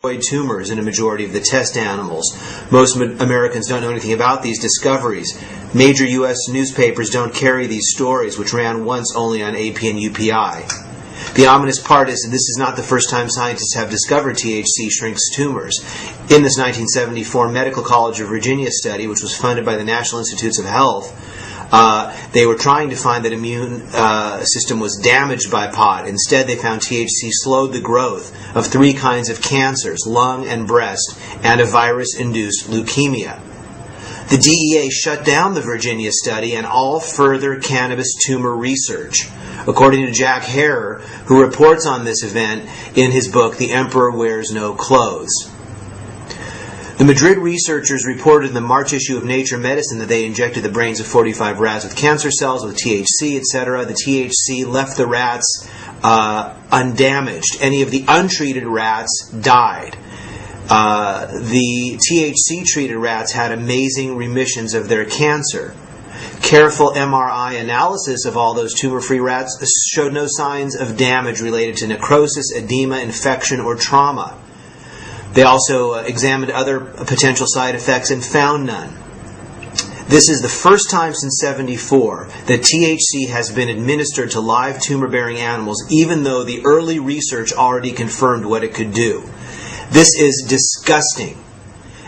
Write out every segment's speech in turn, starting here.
tumors in a majority of the test animals. Most Americans don't know anything about these discoveries. Major U.S. newspapers don't carry these stories, which ran once only on AP and UPI. The ominous part is that this is not the first time scientists have discovered THC shrinks tumors. In this 1974 Medical College of Virginia study, which was funded by the National Institutes of Health, they were trying to find that immune system was damaged by pot. Instead, they found THC slowed the growth of 3 kinds of cancers, lung and breast, and a virus-induced leukemia. The DEA shut down the Virginia study and all further cannabis tumor research, according to Jack Herer, who reports on this event in his book, The Emperor Wears No Clothes. The Madrid researchers reported in the March issue of Nature Medicine that they injected the brains of 45 rats with cancer cells, with THC, etc. The THC left the rats undamaged. Any of the untreated rats died. The THC-treated rats had amazing remissions of their cancer. Careful MRI analysis of all those tumor-free rats showed no signs of damage related to necrosis, edema, infection, or trauma. They also examined other potential side effects and found none. This is the first time since '74 that THC has been administered to live tumor-bearing animals, even though the early research already confirmed what it could do. This is disgusting.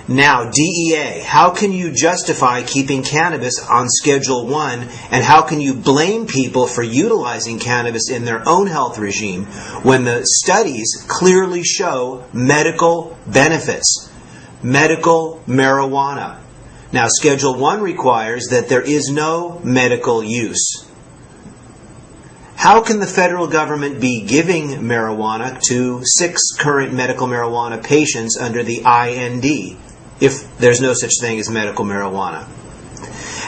Now, DEA, how can you justify keeping cannabis on Schedule 1, and how can you blame people for utilizing cannabis in their own health regime when the studies clearly show medical benefits? Medical marijuana. Now, Schedule 1 requires that there is no medical use. How can the federal government be giving marijuana to 6 current medical marijuana patients under the IND if there's no such thing as medical marijuana?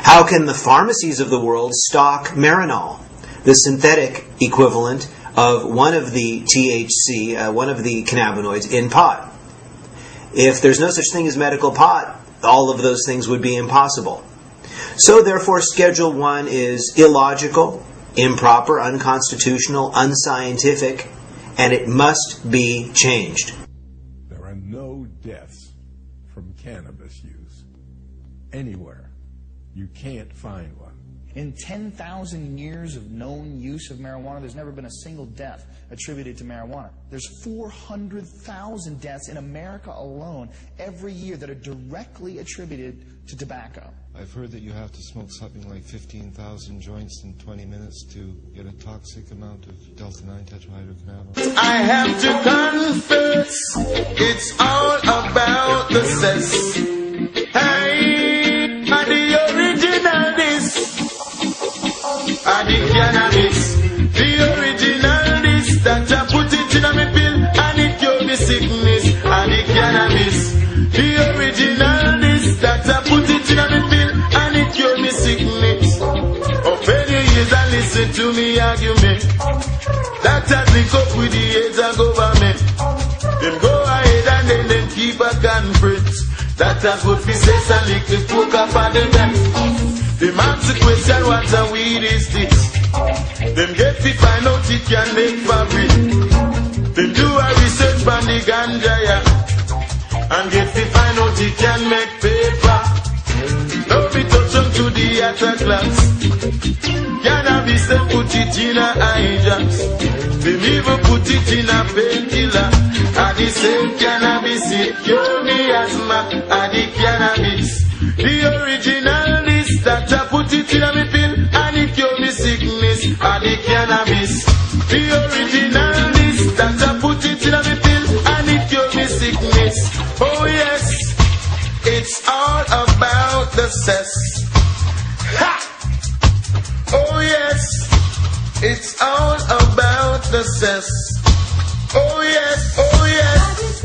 How can the pharmacies of the world stock Marinol, the synthetic equivalent of one of the THC, one of the cannabinoids in pot? If there's no such thing as medical pot, all of those things would be impossible. So therefore, Schedule 1 is illogical, improper, unconstitutional, unscientific, and it must be changed. There are no deaths from cannabis use anywhere. You can't find one. In 10,000 years of known use of marijuana, there's never been a single death attributed to marijuana. There's 400,000 deaths in America alone every year that are directly attributed to tobacco. I've heard that you have to smoke something like 15,000 joints in 20 minutes to get a toxic amount of delta-9 tetrahydrocannabinol. I have to confess, it's all about the cess. Hey, and the original this, and the cannabis, the original this, that I put it in a me pill, and it cure me sickness, and the cannabis, the original this, that I put it in a me pill, and it cure me sickness. Open your ears and listen to me argument, that I link up with the aids and government. Them go ahead and then them keep a conference, that I put me sex and lick the coke up on the back. Them ask the question, what a weed is this? Them get to find out it can make fabric. Them do a research on the ganja, yeah, and get to find out it can make paper. Now we touch on to the upper class. Cannabis, them put it in a hijacks. Them even put it in a painkiller. And the same cannabis, it cure me asthma. And the cannabis, the original this, that I put it in a me pill, and it cure me sickness. And the cannabis, the original this, that I put it in a me pill, and it cure me sickness. Oh yes, it's all about the cess. Ha! Oh yes, it's all about the cess. Oh yes, oh yes.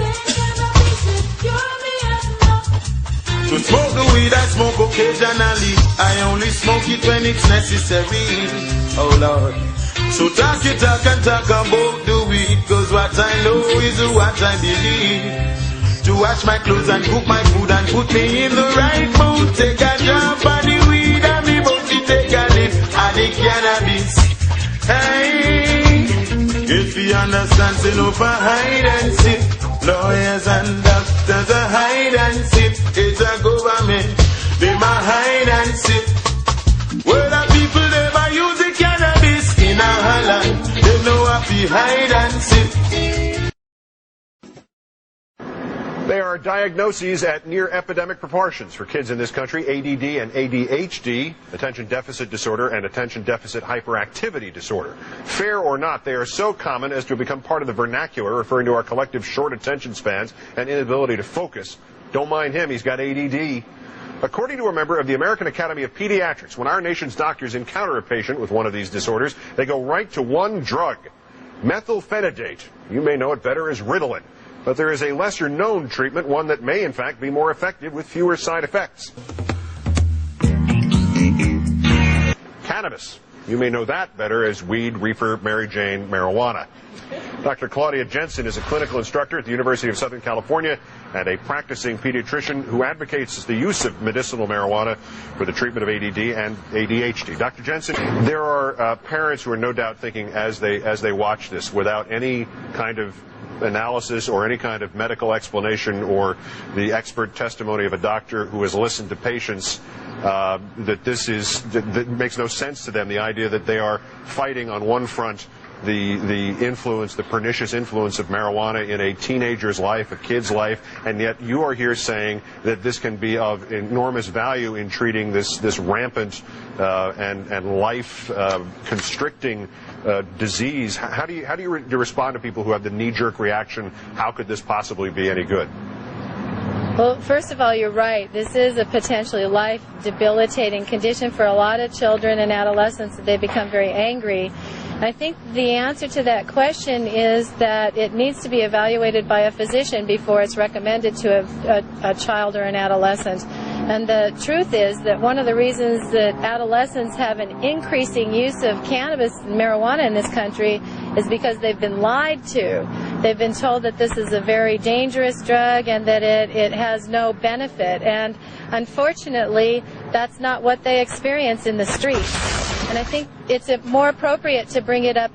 To smoke the weed I smoke occasionally, I only smoke it when it's necessary. Oh Lord. So talk you talk and talk about the weed, cause what I know is what I believe. To wash my clothes and cook my food and put me in the right mood. Take a drop of the weed and me body take a lift of the cannabis. Hey, if you understand, say no for hide and seek. Lawyers and doctors a hide and sit. It's a government, they ma hide and sit. Well, the people never use the cannabis in a Holland. They know how to hide and sit. There are diagnoses at near epidemic proportions for kids in this country: ADD and ADHD, attention deficit disorder, and attention deficit hyperactivity disorder. Fair or not, they are so common as to become part of the vernacular, referring to our collective short attention spans and inability to focus. Don't mind him, he's got ADD. According to a member of the American Academy of Pediatrics, when our nation's doctors encounter a patient with one of these disorders, they go right to one drug, methylphenidate. You may know it better as Ritalin. But there is a lesser-known treatment, one that may, in fact, be more effective with fewer side effects. Cannabis. You may know that better as weed, reefer, Mary Jane, marijuana. Dr. Claudia Jensen is a clinical instructor at the University of Southern California and a practicing pediatrician who advocates the use of medicinal marijuana for the treatment of ADD and ADHD. Dr. Jensen, there are parents who are no doubt thinking as they watch this, without any kind of analysis or any kind of medical explanation or the expert testimony of a doctor who has listened to patients, that makes no sense to them. The idea that they are fighting on one front the influence, the pernicious influence of marijuana in a teenager's life, a kid's life, and yet you are here saying that this can be of enormous value in treating this rampant and life constricting disease. How do you respond to people who have the knee-jerk reaction? How could this possibly be any good? Well, first of all, you're right. This is a potentially life-debilitating condition for a lot of children and adolescents. They become very angry. I think the answer to that question is that it needs to be evaluated by a physician before it's recommended to a child or an adolescent. And the truth is that one of the reasons that adolescents have an increasing use of cannabis and marijuana in this country is because they've been lied to. They've been told that this is a very dangerous drug and that it has no benefit. And unfortunately, that's not what they experience in the streets. And I think it's more appropriate to bring it up